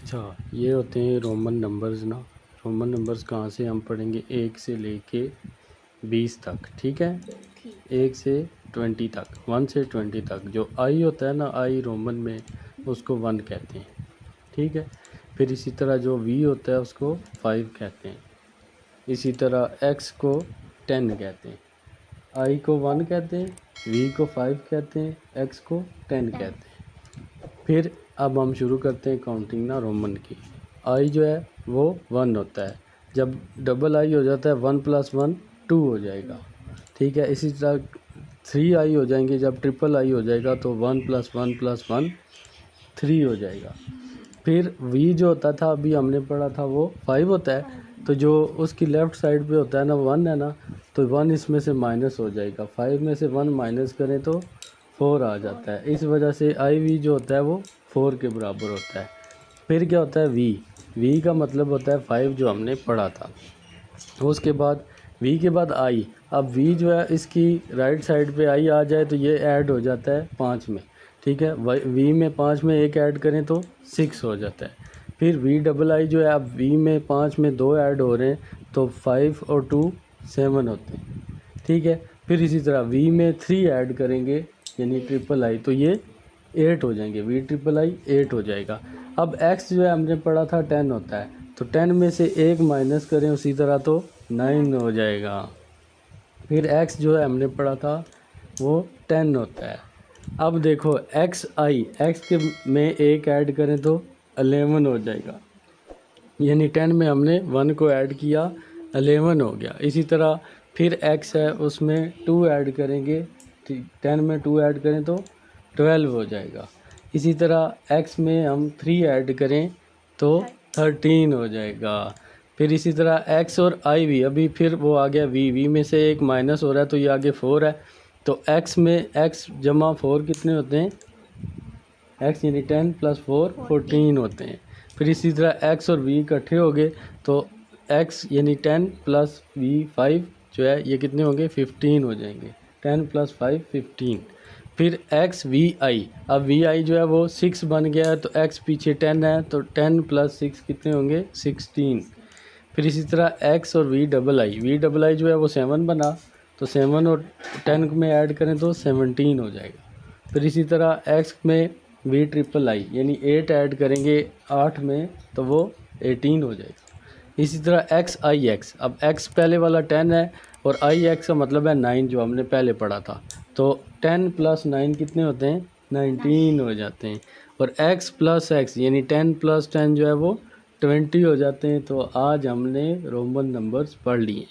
अच्छा, ये होते हैं रोमन नंबर्स ना। रोमन नंबर्स कहाँ से हम पढ़ेंगे? 1 से लेके 20 तक, ठीक है। 1 से 20 तक, 1 से 20 तक। जो आई होता है ना, आई रोमन में, उसको 1 कहते हैं, ठीक है। फिर इसी तरह जो वी होता है उसको 5 कहते हैं। इसी तरह एक्स को 10 कहते हैं। आई को 1 कहते हैं, वी को 5 कहते हैं, एक्स को 10 कहते हैं। फिर अब हम शुरू करते हैं काउंटिंग ना रोमन की। आई जो है वो 1 होता है। जब डबल आई हो जाता है 1 + 1 2 हो जाएगा, ठीक है। इसी तरह 3 आई हो जाएंगे। जब ट्रिपल आई हो जाएगा तो 1 + 1 + 1 3 हो जाएगा। फिर वी जो होता था, अभी हमने पढ़ा था, वो 5 होता है। तो जो उसकी लेफ़्ट साइड पे होता है ना, 1 है ना, तो 1 इसमें से माइनस हो जाएगा। 5 में से 1 माइनस करें तो 4 आ जाता है। इस वजह से आई वी जो होता है वो 4 के बराबर होता है। फिर क्या होता है वी? वी का मतलब होता है 5, जो हमने पढ़ा था। उसके बाद वी के बाद आई। अब वी जो है इसकी राइट साइड पे आई आ जाए तो ये ऐड हो जाता है 5 में, ठीक है। वी में 5 में एक ऐड करें तो 6 हो जाता है। फिर वी डबल आई जो है, अब वी में 5 में 2 ऐड हो रहे हैं तो 5 और 2 7 होते हैं, ठीक है। फिर इसी तरह वी में 3 ऐड करेंगे यानी ट्रिपल आई, तो ये 8 हो जाएंगे। वी ट्रिपल आई 8 हो जाएगा। अब एक्स जो है हमने पढ़ा था 10 होता है, तो 10 में से 1 माइनस करें उसी तरह तो 9 हो जाएगा। फिर एक्स जो है हमने पढ़ा था वो 10 होता है। अब देखो एक्स आई, एक्स के में 1 ऐड करें तो 11 हो जाएगा, यानी 10 में हमने 1 को ऐड किया, 11 हो गया। इसी तरह फिर एक्स है उसमें 2 ऐड करेंगे, 10 में 2 ऐड करें तो 12 हो जाएगा। इसी तरह एक्स में हम 3 ऐड करें तो 13 हो जाएगा। फिर इसी तरह एक्स और आई वी, अभी फिर वो आ गया वी में से 1 माइनस हो रहा है तो ये आगे 4 है। तो एक्स में एक्स जमा 4 कितने होते हैं? एक्स यानी 10 + 4 14 होते हैं। फिर इसी तरह एक्स और वी इकट्ठे हो गए तो एक्स यानी 10 + वी 5 जो है ये कितने होंगे? 15 हो जाएंगे। 10 + 5 15। फिर एक्स वी आई, अब वी आई जो है वो 6 बन गया है तो एक्स पीछे 10 है तो 10 + 6 कितने होंगे? 16। फिर इसी तरह एक्स और वी डबल आई जो है वो 7 बना, तो 7 और 10 में ऐड करें तो 17 हो जाएगा। फिर इसी तरह एक्स में वी ट्रिपल आई यानी 8 ऐड करेंगे 8 में तो वो 18 हो जाएगा। इसी तरह एक्स आई एक्स, अब एक्स पहले वाला 10 है और आई एक्स का मतलब है 9 जो हमने पहले पढ़ा था, तो 10 + 9 कितने होते हैं? 19 हो जाते हैं। और एक्स + एक्स यानी 10 + 10 जो है वो 20 हो जाते हैं। तो आज हमने रोमन नंबर्स पढ़ लिए।